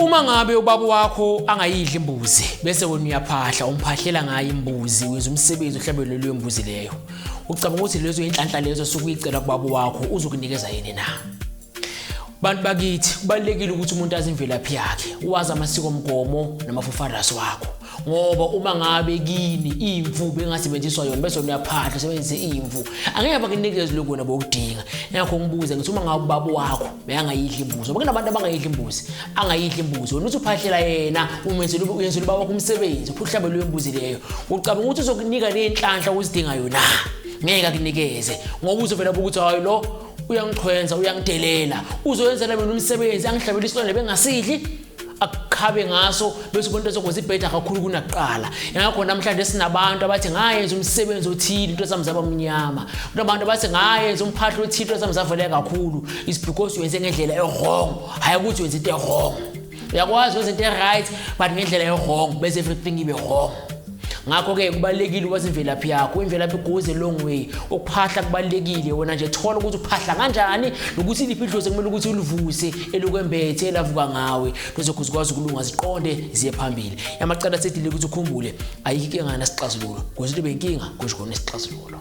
Uma ngabe ubaba wakho angayidli imbuzi bese wena uyaphahla umphahlela ngayo imbuzi wenza umsebenzi ohlabelwe leyo mbuzi leyo. Ucabanga ukuthi lezo inhlanhla lezo sokuyicela kubaba wakho uzokunikeza yini na? Bantu bakithi kubalekile ukuthi umuntu azi imvelaphi yakhe, uwazi amasiko omgomo namafofaras wakho. Ngoba uma ngabe kini imvu bengasebenziswa yona bese uyaphahla sebenzise imvu, angeke bakunikeze lokho wena bokudinga. Ngakho ngibuza ngithi uma ngabe ubaba wakho beyangayidli imbuzi, ngoba kunabantu abangayidli imbuzi, angayidli imbuzi, wena uthi uphahlela yena umenzela ubaba wakho umsebenzi, uhlabelwe leyo mbuzi leyo. Ucabanga ukuthi uzokunika lenhlanhla uzidinga yona? Ngeke akunikeze, ngoba uzovela ukuthi hayi lo uyangichwenza uyangidelela, uzoyenzela mina umsebenzi angihlabela isilwane bengasidli akukhabe ngaso bese umuntu ezokwenza ibheda kakhulu kunakuqala. Ngakho namhlanje sinabantu abathi ngayenza umsebenzi othile into zami zaba mnyama, kunabantu abathi ngayenza umphahlo othile into zami zavele kakhulu. Is because uyenze ngendlela e-wrong, hayi ukuthi wenza into e-wrong. Uyakwazi ukwenza into e-right but ngendlela e-wrong bese everything ibe wrong. Ngakho ke kubalekile ukwazi imvelaphi yakho, imvelaphi goes a long way. Ukuphahla kubalekile, wena nje thola ukuthi uphahla kanjani nokuthi iliphi idlozi kumele ukuthi ulivuse elokwembethe elavuka ngawe lokho uzokwazi ukulunga ziqonde ziye phambili. Yamacala sethi ukuthi ukhumbule ayikho inkinga nasixazululo, ngoba into benkinga kusho khona isixazululo.